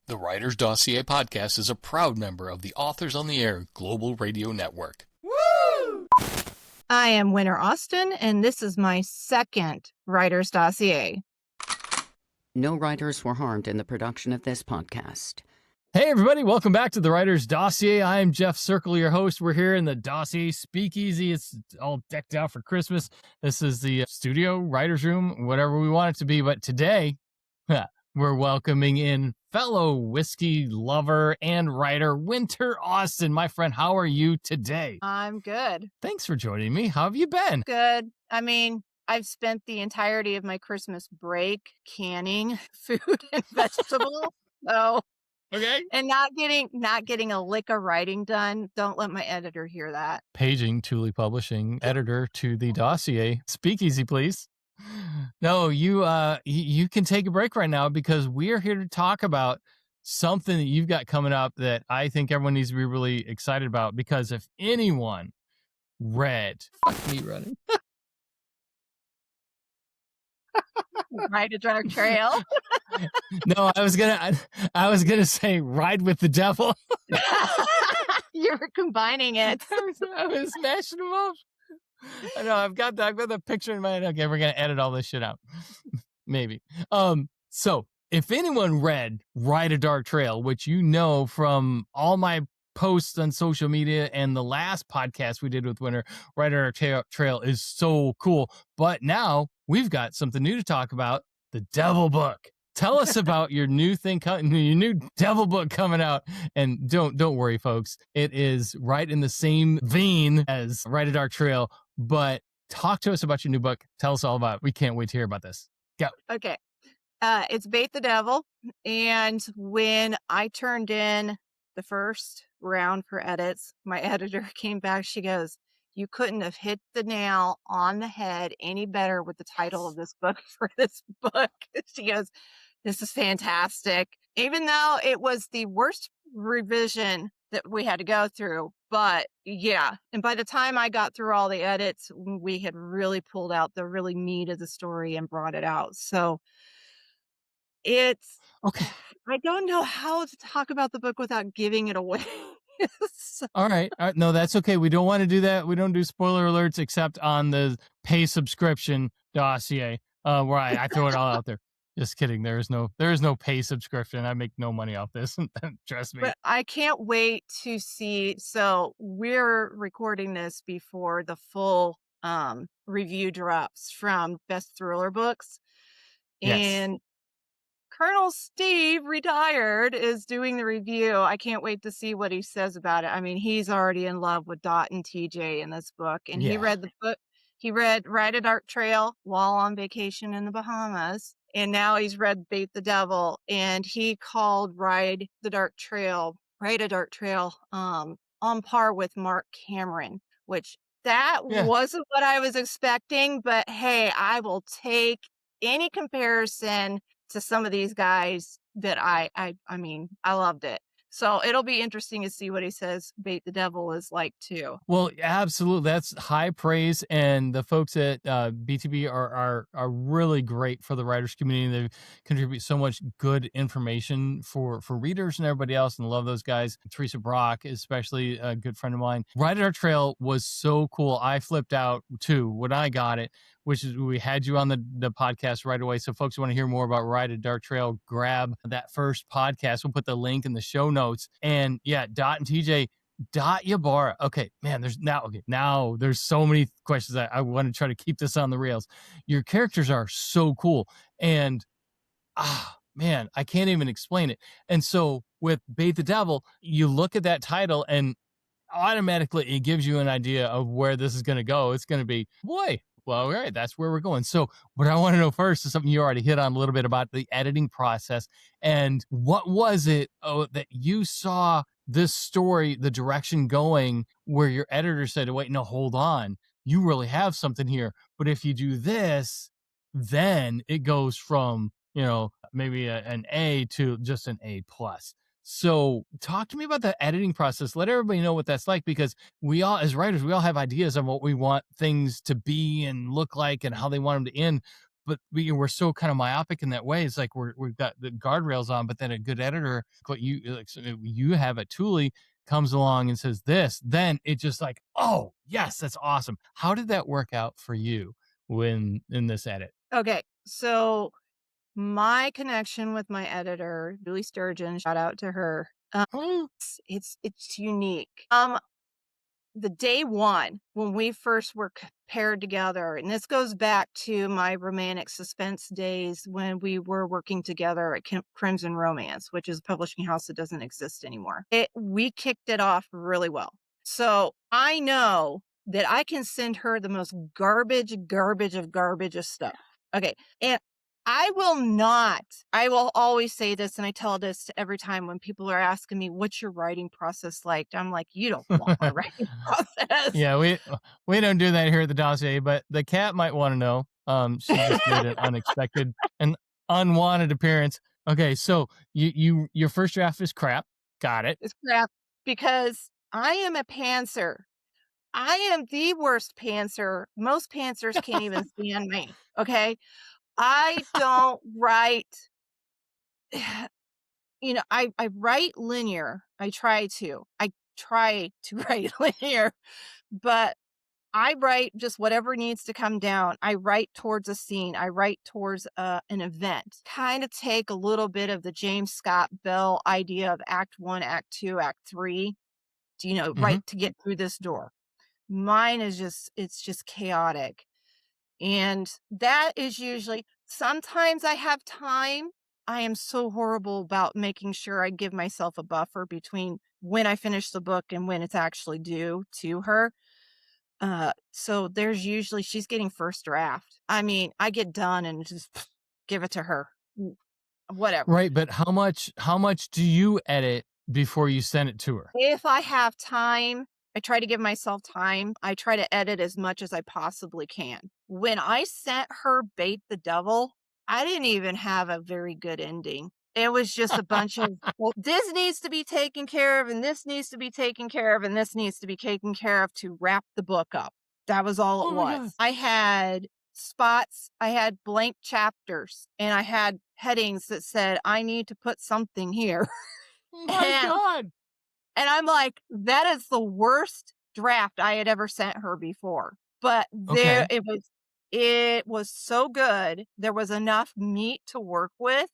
The Writer's Dossier podcast is a proud member of the Authors on the Air Global Radio Network. Woo! I am Winter Austin, and this is my second Writer's Dossier. No writers were harmed in the production of this podcast. Hey, everybody. Welcome back to the Writer's Dossier. I am Jeff Circle, your host. We're here in the Dossier Speakeasy. It's all decked out for Christmas. This is the studio, writer's room, whatever we want it to be. But today, we're welcoming in fellow whiskey lover and writer, Winter Austin. My friend, how are you today? I'm good. Thanks for joining me. How have you been? Good. I mean, I've spent the entirety of my Christmas break canning food and vegetables. So, okay. And not getting a lick of writing done. Don't let my editor hear that. Paging Tule Publishing editor to the Dossier. Speakeasy, please. No, you can take a break right now because we are here to talk about something that you've got coming up that I think everyone needs to be really excited about, because if anyone read fuck me running Ride a Dark Trail. No, I was gonna say Ride with the Devil. You were combining it. I was smashing them up. I know I've got the picture in my head. Okay, we're gonna edit all this shit out. Maybe. So if anyone read Ride a Dark Trail, which you know from all my posts on social media and the last podcast we did with Winter, Ride a Dark Trail is so cool. But now we've got something new to talk about: the Devil Book. Tell us about your new thing, your new Devil Book coming out. And don't worry, folks. It is right in the same vein as Ride a Dark Trail. But talk to us about your new book. Tell us all about it. We can't wait to hear about this. Go. Okay. It's Bait the Devil. And when I turned in the first round for edits, my editor came back. She goes, "You couldn't have hit the nail on the head any better with the title of this book for this book." She goes, "This is fantastic." Even though it was the worst revision that we had to go through. But yeah, and by the time I got through all the edits, we had really pulled out the really meat of the story and brought it out. So it's okay. I don't know how to talk about the book without giving it away. So. All right. No, that's okay. We don't want to do that. We don't do spoiler alerts except on the pay subscription Dossier, where I throw it all out there. Just kidding. There is no pay subscription. I make no money off this. Trust me. But I can't wait to see. So we're recording this before the full review drops from Best Thriller Books. Yes. And Colonel Steve, retired, is doing the review. I can't wait to see what he says about it. I mean, he's already in love with Dot and TJ in this book. And He read the book. He read Ride a Dark Trail while on vacation in the Bahamas. And now he's read Bait the Devil. And he called Ride a Dark Trail, on par with Mark Cameron, which wasn't what I was expecting. But hey, I will take any comparison to some of these guys that I mean, I loved it. So it'll be interesting to see what he says Bait the Devil is like too. Well, absolutely. That's high praise. And the folks at BTB are really great for the writers community. They contribute so much good information for readers and everybody else. And I love those guys. Teresa Brock, especially a good friend of mine. Ride a Dark Trail was so cool. I flipped out too when I got it, which is we had you on the podcast right away. So folks who want to hear more about Ride a Dark Trail, grab that first podcast. We'll put the link in the show notes. And yeah, Dot and TJ, Dot Ybarra. Okay, man, now there's so many questions that I want to try to keep this on the rails. Your characters are so cool. And man, I can't even explain it. And so with Bait the Devil, you look at that title and automatically it gives you an idea of where this is going to go. It's going to be, boy, well, all right, that's where we're going. So what I want to know first is something you already hit on a little bit about the editing process. And what was it that you saw this story, the direction going, where your editor said, wait, no, hold on. You really have something here. But if you do this, then it goes from, maybe an A to just an A plus. So talk to me about the editing process. Let everybody know what that's like, because we all, as writers, we all have ideas on what we want things to be and look like and how they want them to end. but we're so kind of myopic in that way. It's like we've got the guardrails on, but then a good editor, what you have at Tule, comes along and says this, then it just like, oh yes, that's awesome. How did that work out for you when in this edit? Okay, so my connection with my editor, Julie Sturgeon, shout out to her. It's unique. The day one when we first were paired together, and this goes back to my romantic suspense days when we were working together at Crimson Romance, which is a publishing house that doesn't exist anymore. We kicked it off really well. So I know that I can send her the most garbage of stuff. Okay. And I will always say this, and I tell this to every time when people are asking me, what's your writing process like? I'm like, you don't want my writing process. Yeah, we don't do that here at the Dossier, but the cat might want to know. She just made an unexpected and unwanted appearance. Okay, so your first draft is crap. Got it. It's crap because I am a pantser. I am the worst pantser. Most pantsers can't even stand me. Okay. I don't write, I write linear. I try to write linear, but I write just whatever needs to come down. I write towards a scene. I write towards an event. Kind of take a little bit of the James Scott Bell idea of Act 1, Act 2, Act 3, right to get through this door. Mine is it's just chaotic. And that is usually, sometimes I have time. I am so horrible about making sure I give myself a buffer between when I finish the book and when it's actually due to her. So there's usually, she's getting first draft. I mean, I get done and just give it to her. Whatever. Right, but how much do you edit before you send it to her? If I have time, I try to give myself time. I try to edit as much as I possibly can. When I sent her Bait the Devil, I didn't even have a very good ending. It was just a bunch of, well, this needs to be taken care of, and this needs to be taken care of, and this needs to be taken care of to wrap the book up. That was all it was. I had spots, I had blank chapters, and I had headings that said, I need to put something here. Oh my God. And I'm like, that is the worst draft I had ever sent her before. But it was so good. There was enough meat to work with.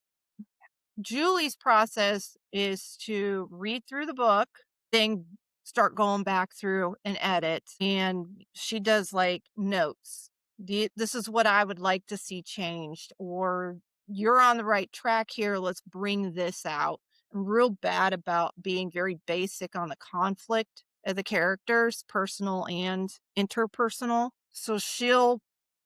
Julie's process is to read through the book, then start going back through and edit. And she does like notes. This is what I would like to see changed, or you're on the right track here. Let's bring this out. I'm real bad about being very basic on the conflict of the characters, personal and interpersonal. So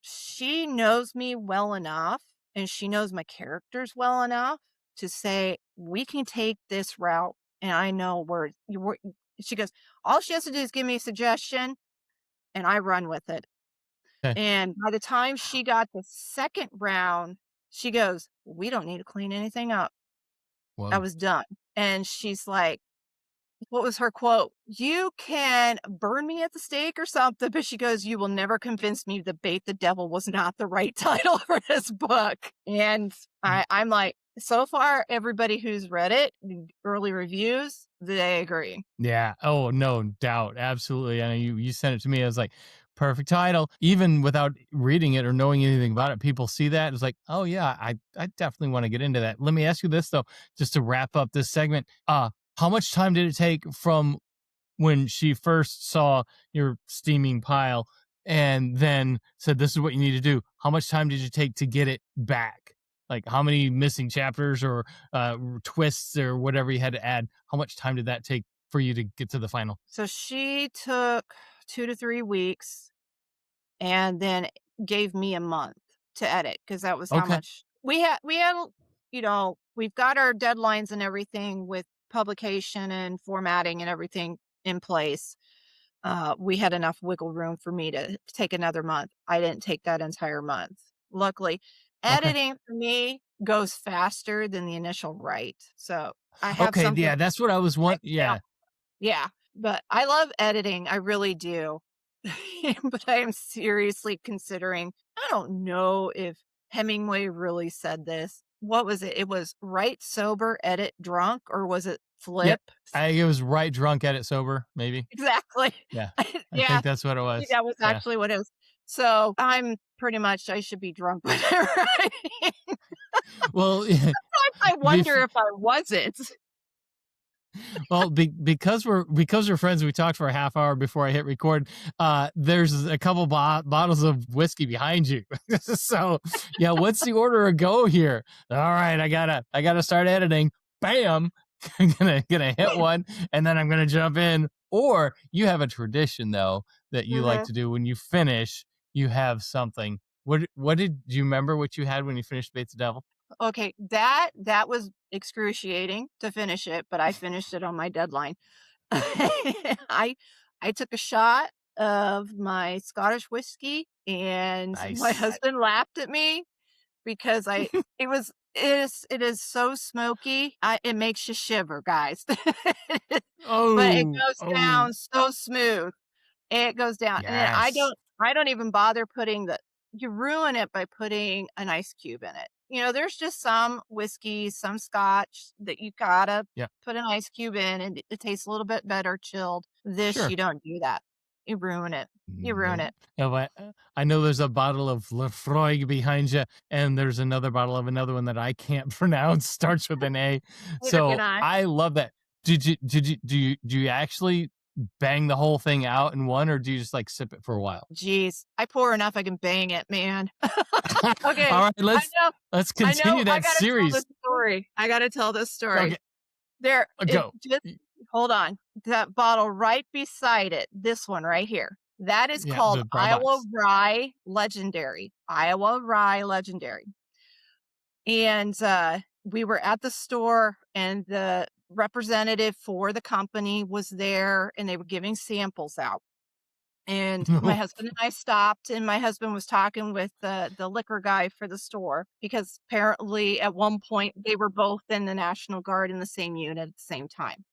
she knows me well enough, and she knows my characters well enough to say, we can take this route, and I know where she goes, all she has to do is give me a suggestion, and I run with it. Okay. And by the time she got the second round, she goes, we don't need to clean anything up. Whoa. I was done. And she's like, what was her quote? You can burn me at the stake or something, but she goes, you will never convince me that Bait the Devil was not the right title for this book. And I'm like, so far, everybody who's read it, early reviews, they agree. Yeah. Oh, no doubt. Absolutely. I know you sent it to me. I was like, perfect title. Even without reading it or knowing anything about it, people see that. It's like, oh yeah, I definitely want to get into that. Let me ask you this though, just to wrap up this segment. How much time did it take from when she first saw your steaming pile and then said, this is what you need to do? How much time did you take to get it back? Like how many missing chapters or twists or whatever you had to add? How much time did that take for you to get to the final? So she took 2 to 3 weeks and then gave me a month to edit, because that was how much we had, we've got our deadlines and everything with publication and formatting and everything in place. We had enough wiggle room for me to take another month. I didn't take that entire month. Luckily, editing for me goes faster than the initial write. So I have yeah, that's what I was wanting. Yeah, but I love editing. I really do. But I am seriously considering, I don't know if Hemingway really said this. What was it? It was write sober, edit drunk, or was it Yeah, flip? it was write drunk, edit sober, maybe. Exactly. Yeah, I Yeah, think that's what it I think was. that was Yeah. actually what it was. So I'm pretty much, I should be drunk whenever Well, I wonder bef- if I wasn't. well, because we're friends. We talked for a half hour before I hit record. There's a couple bottles of whiskey behind you. So, yeah, what's the order of go here? All right, I gotta start editing. Bam, I'm gonna hit one, and then I'm gonna jump in. Or you have a tradition though that you like Mhm. to do when you finish. You have something. What do you remember what you had when you finished Bates the Devil? Okay, that was excruciating to finish it, but I finished it on my deadline. I I took a shot of my Scottish whiskey, and my Nice. husband laughed at me because it is so smoky. It makes you shiver, guys. But it Oh, goes oh, down so smooth. It goes down, and then yes. I don't even bother putting the you ruin it by putting an ice cube in it. There's just some whiskeys, some scotch that you gotta Yeah, put an ice cube in, and it tastes a little bit better chilled. This, sure. you don't do that. You ruin it. You ruin Nope. it. No, but I know there's a bottle of Lefroy behind you, and there's another bottle of another one that I can't pronounce. Starts with an A. Neither can So I. I love that. Do you actually bang the whole thing out in one, or do you just like sip it for a while? Jeez, I pour enough I can bang it, man. Okay, All right, I know let's I know, continue I that gotta tell series. this story. I gotta tell this story. Okay, There it go. just hold on. That bottle right beside it, this one right here. That is Yeah, called the brown box. Iowa Rye Legendary. And, we were at the store, and the representative for the company was there, and they were giving samples out. And my husband and I stopped, and my husband was talking with the liquor guy for the store because apparently at one point they were both in the National Guard in the same unit at the same time.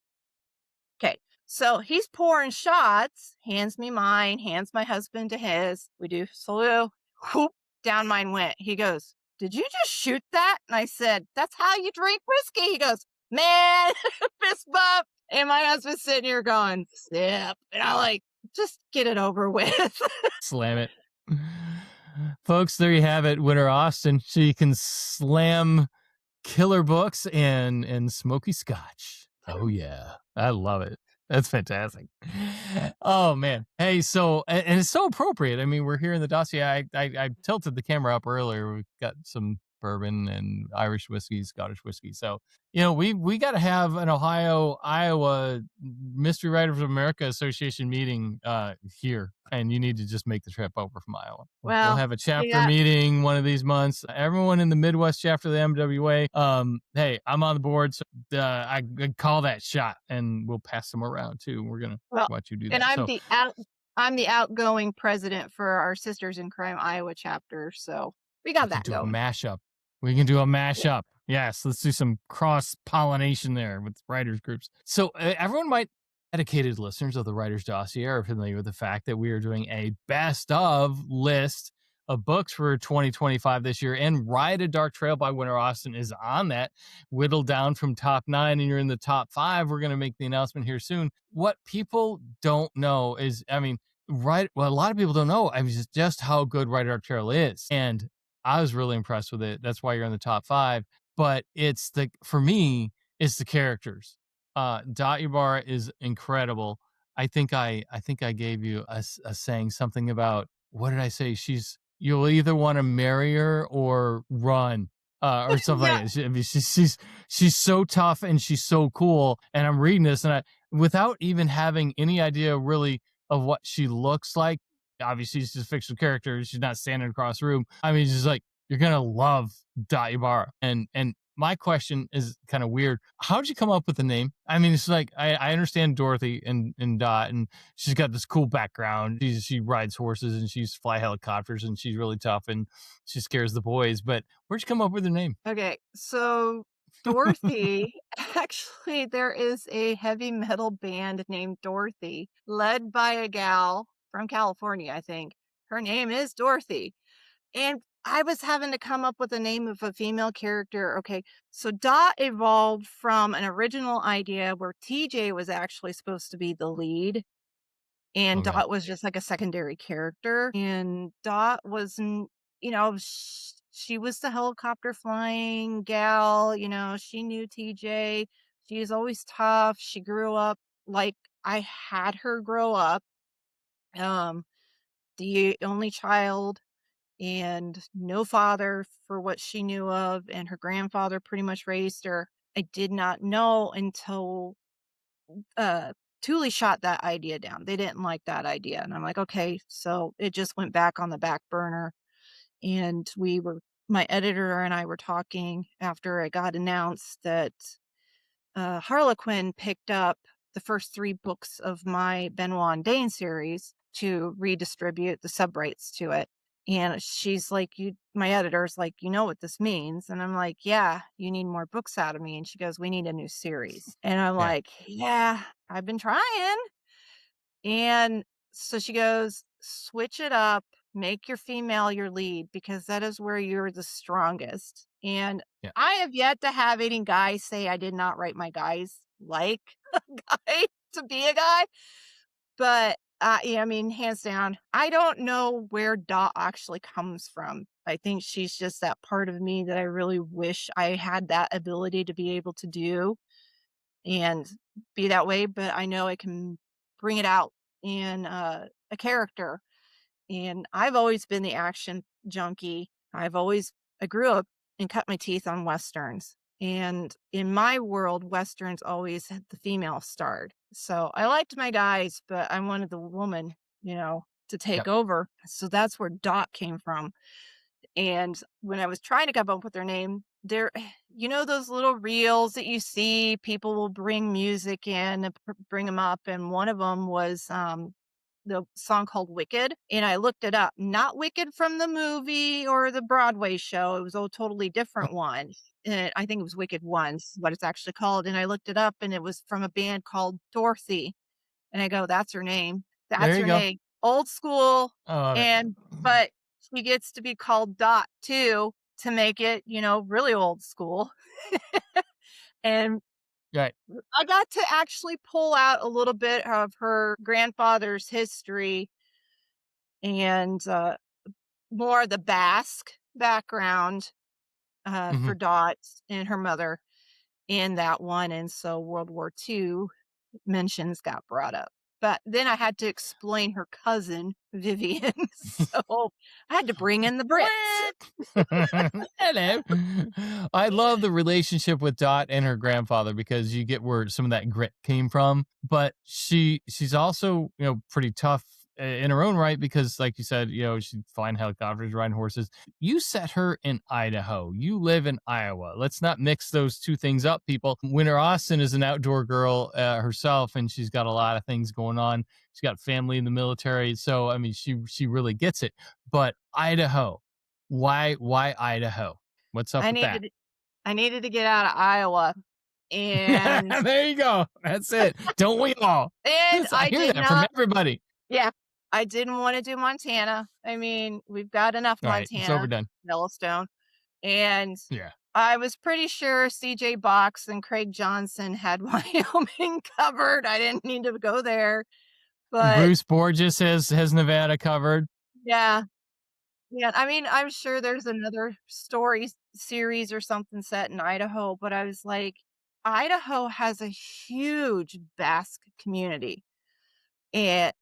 Okay, so he's pouring shots, hands me mine, hands my husband to his. We do salute, whoop, down mine went. He goes, "Did you just shoot that?" And I said, "That's how you drink whiskey." He goes, "Man," fist bump. And my husband's sitting here going, "Sip." And I'm like, just get it over with. Slam it. Folks, there you have it. Winter Austin. She can slam killer books and smoky scotch. Oh yeah, I love it. That's fantastic. Oh man, hey, so and it's so appropriate. I mean, we're here in the dossier. I tilted the camera up earlier. We've got some bourbon and Irish whiskey, Scottish whiskey. So we got to have an Iowa Mystery Writers of America Association meeting here, and you need to just make the trip over from Iowa. We'll Well, have a chapter yeah, meeting one of these months. Everyone in the Midwest chapter of the MWA, hey, I'm on the board, so I call that shot, and we'll pass them around too. We're gonna well, watch you do and that. So I'm the outgoing president for our Sisters in Crime Iowa chapter, so we we got can that do a going. mashup. We can do a Yeah. mashup. Yes, let's do some cross pollination there with writers groups. So everyone might. Dedicated listeners of the Writer's Dossier are familiar with the fact that we are doing a best of list of books for 2025 this year, and Ride a Dark Trail by Winter Austin is on that, whittled down from top 9, and you're in the top 5. We're going to make the announcement here soon. What people don't know is, I mean, a lot of people don't know, I mean, just how good Ride a Dark Trail is, and I was really impressed with it. That's why you're in the top 5. But for me, it's the characters. Dot Ybarra is incredible. I think I gave you a saying something about, what did I say? You'll either want to marry her or run, or something Yeah. like that. I mean, she's so tough and she's so cool. And I'm reading this, and without even having any idea really of what she looks like. Obviously, she's just a fictional character. She's not standing across the room. I mean, she's like, you're gonna love Dot Ybarra. And my question is kind of weird. How'd you come up with the name? I mean, it's like, I understand Dorothy and Dot, and she's got this cool background. She rides horses and she's fly helicopters and she's really tough and she scares the boys. But where'd you come up with the name? Okay, so Dorothy, actually, there is a heavy metal band named Dorothy, led by a gal from California, I think. Her name is Dorothy. And I was having to come up with a name of a female character. Okay, so Dot evolved from an original idea where TJ was actually supposed to be the lead, and Okay. Dot was just like a secondary character. And Dot wasn't, she was the helicopter flying gal, she knew TJ. She was always tough. She grew up like I had her grow up. Um, the only child and no father for what she knew of, and her grandfather pretty much raised her. I did not know until uh Thule shot that idea down. They didn't like that idea. And I'm like, okay, so it just went back on the back burner. And my editor and I were talking after it got announced that Harlequin picked up the first 3 books of my Benoit and Dane series to redistribute the subrights to it. And she's like, my editor's like, you know what this means? And I'm like, yeah, you need more books out of me. And she goes, we need a new series. And I'm Yeah. like, yeah, I've been trying. And so she goes, switch it up, make your female your lead, because that is where you're the strongest. And Yeah. I have yet to have any guy say I did not write my guys like a guy to be a guy. But yeah, I mean, hands down, I don't know where Dot actually comes from. I think she's just that part of me that I really wish I had that ability to be able to do and be that way, but I know I can bring it out in a character. And I've always been the action junkie. I grew up and cut my teeth on Westerns. And in my world, Westerns always had the female starred. So I liked my guys, but I wanted the woman, to take Yep. over. So that's where Dot came from. And when I was trying to come up with their name, those little reels that you see, people will bring music in and bring them up. And one of them was the song called Wicked. And I looked it up, not Wicked from the movie or the Broadway show. It was a totally different one. And I think it was Wicked Once, what it's actually called. And I looked it up and it was from a band called Dorothy. And I go, that's her name. There That's you her go. name. Old school. I love it. But she gets to be called Dot too to make it, really old school. And Right. I got to actually pull out a little bit of her grandfather's history and more of the Basque background Mhm. for Dot and her mother in that one. And so World War II mentions got brought up. But then I had to explain her cousin, Vivian. So I had to bring in the Brits. Hello. I love the relationship with Dot and her grandfather because you get where some of that grit came from. But she's also, pretty tough in her own right because, like you said, she's flying helicopters, riding horses. You set her in Idaho. You live in Iowa. Let's not mix those two things up, people. Winter Austin is an outdoor girl herself, and she's got a lot of things going on. She's got family in the military, so I mean, she really gets it. But Idaho, why Idaho? What's up I with that? needed I needed to get out of Iowa, and There you go. That's it. Don't we all? I I hear did that from not. everybody. Yeah, I didn't want to do Montana. I mean, we've got enough All right, it's Montana, overdone. Yellowstone, and Yeah. I was pretty sure CJ Box and Craig Johnson had Wyoming covered. I didn't need to go there, but Bruce Borges has Nevada covered. yeah. Yeah, I mean, I'm sure there's another story series or something set in Idaho, but I was like, Idaho has a huge Basque community. And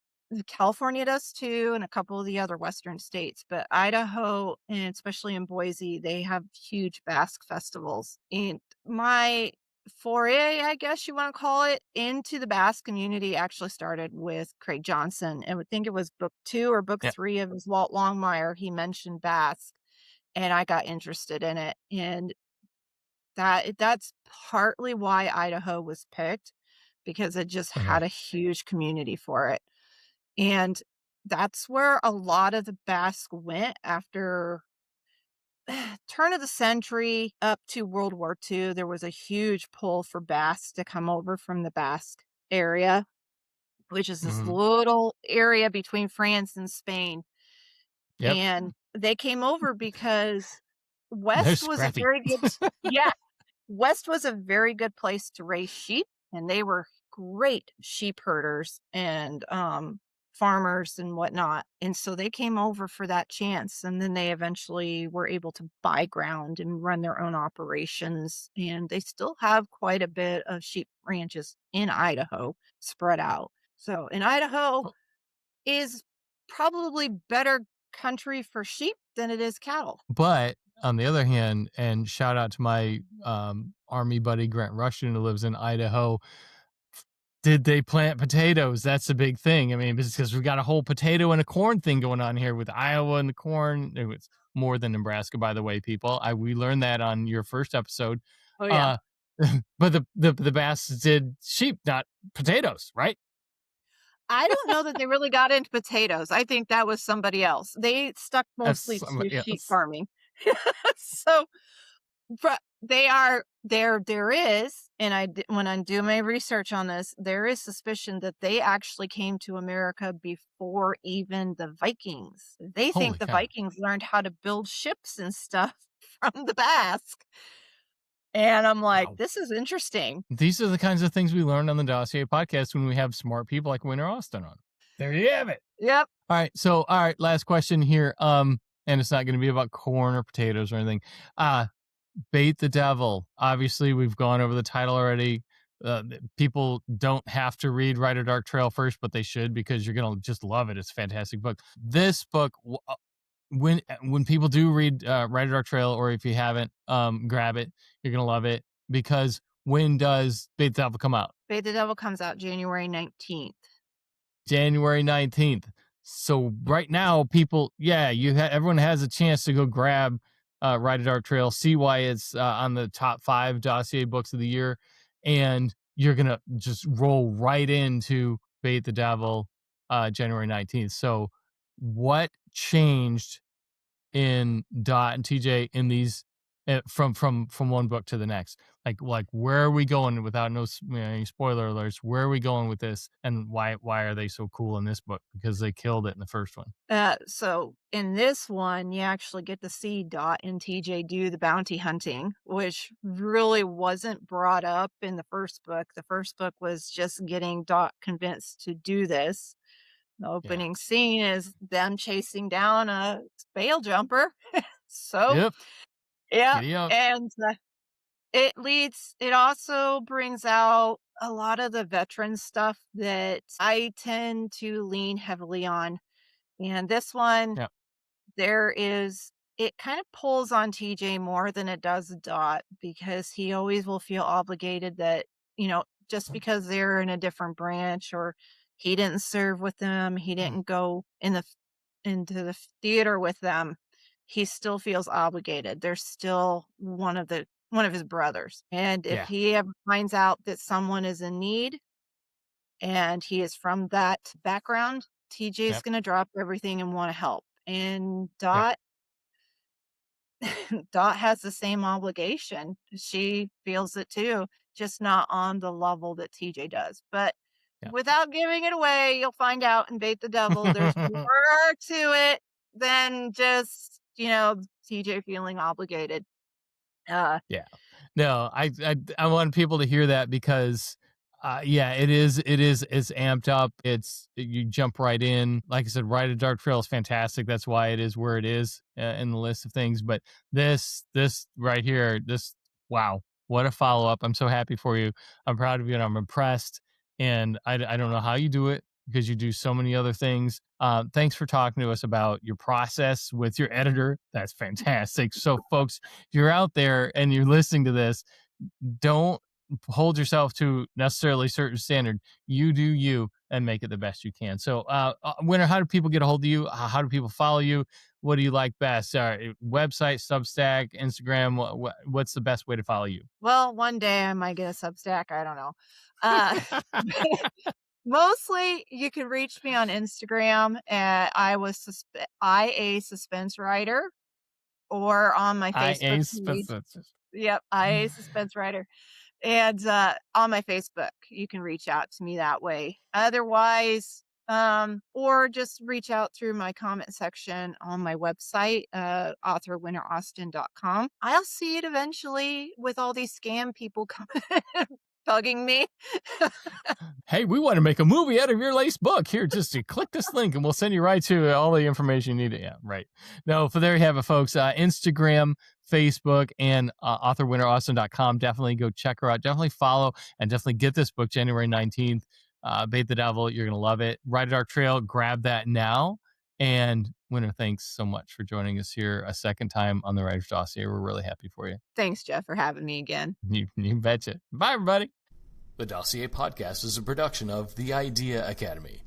California does too, and a couple of the other Western states. But Idaho, and especially in Boise, they have huge Basque festivals. And my foray, I guess you want to call it, into the Basque community actually started with Craig Johnson. And I think it was book 2 or book Yeah. 3 of his Walt Longmire. He mentioned Basque, and I got interested in it. And that's partly why Idaho was picked, because it just Okay. had a huge community for it. And that's where a lot of the Basque went after turn of the century up to World War II. There was a huge pull for Basques to come over from the Basque area, which is this Mhm. little area between France and Spain. Yep. And they came over because They're West was a scrappy. very good, yeah, West was a very good place to raise sheep, and they were great sheep herders and farmers and whatnot. And so they came over for that chance, and then they eventually were able to buy ground and run their own operations. And they still have quite a bit of sheep ranches in Idaho spread out. So in Idaho is probably better country for sheep than it is cattle. But on the other hand, and shout out to my Army buddy Grant Rushton who lives in Idaho. Did they plant potatoes? That's a big thing. I mean, because we got a whole potato and a corn thing going on here with Iowa and the corn. It's more than Nebraska, by the way, people. We learned that on your first episode. Oh yeah. But the Basques did sheep, not potatoes, right? I don't know that they really got into potatoes. I think that was somebody else. They stuck That's mostly to somebody sheep else. farming. So, but there is, and when I do my research on this, there is suspicion that they actually came to America before even the Vikings. They think Holy the cow. Vikings learned how to build ships and stuff from the Basque. And I'm like, Wow. this is interesting. These are the kinds of things we learn on the Dossier podcast when we have smart people like Winter Austin on. There you have it. Yep. All right, last question here. And it's not going to be about corn or potatoes or anything. Bait the Devil. Obviously, we've gone over the title already. People don't have to read Rider Dark Trail first, but they should, because you're going to just love it. It's a fantastic book. This book, when people do read Rider Dark Trail, or if you haven't, grab it. You're going to love it, because when does Bait the Devil come out? Bait the Devil comes out January 19th. January 19th. So right now, people, everyone has a chance to go grab Ride a Dark Trail, see why it's on the top 5 Dossier books of the year, and you're going to just roll right into Bait the Devil January 19th. So what changed in Dot and TJ in these from one book to the next? Like where are we going, without any spoiler alerts? Where are we going with this, and why are they so cool in this book? Because they killed it in the first one. So in this one, you actually get to see Dot and TJ do the bounty hunting, which really wasn't brought up in the first book. The first book was just getting Dot convinced to do this. The opening scene is them chasing down a bale jumper. So, Yep. yeah. Giddy up. And it also brings out a lot of the veteran stuff that I tend to lean heavily on. And this one, Yeah. it kind of pulls on TJ more than it does Dot, because he always will feel obligated that, just because they're in a different branch, or he didn't serve with them, he didn't go into the theater with them, he still feels obligated. They're still one of his brothers. And if he ever finds out that someone is in need and he is from that background, TJ is going to drop everything and want to help. And Dot has the same obligation. She feels it too, just not on the level that TJ does. But without giving it away, you'll find out in Bait the Devil, there's more to it than just, TJ feeling obligated. No, I want people to hear that, because it's amped up. You jump right in. Like I said, Ride a Dark Trail is fantastic. That's why it is where it is in the list of things. But this right here, wow, what a follow up. I'm so happy for you. I'm proud of you, and I'm impressed. And I don't know how you do it, because you do so many other things. Thanks for talking to us about your process with your editor. That's fantastic. So folks, if you're out there and you're listening to this, don't hold yourself to necessarily a certain standard. You do you, and make it the best you can. So Winter, how do people get a hold of you? How do people follow you? What do you like best? Website, Substack, Instagram? What's the best way to follow you? Well, one day I might get a Substack. I don't know. Mostly you can reach me on Instagram at IA Suspense Writer, or on my Facebook page. Yep, IA Suspense Writer. And on my Facebook, you can reach out to me that way. Otherwise, or just reach out through my comment section on my website, authorwinteraustin.com. I'll see it eventually with all these scam people coming bugging me. Hey, we want to make a movie out of your latest book. Here, just click this link and we'll send you right to all the information you need. Yeah, right. No, for there you have it, folks. Instagram, Facebook, and authorwinteraustin.com. Definitely go check her out. Definitely follow and definitely get this book January 19th. Bait the Devil. You're going to love it. Write Our Trail. Grab that now. And Winter, thanks so much for joining us here a second time on the Writer's Dossier. We're really happy for you. Thanks, Jeff, for having me again. You betcha. Bye, everybody. The Dossier Podcast is a production of The Idea Academy.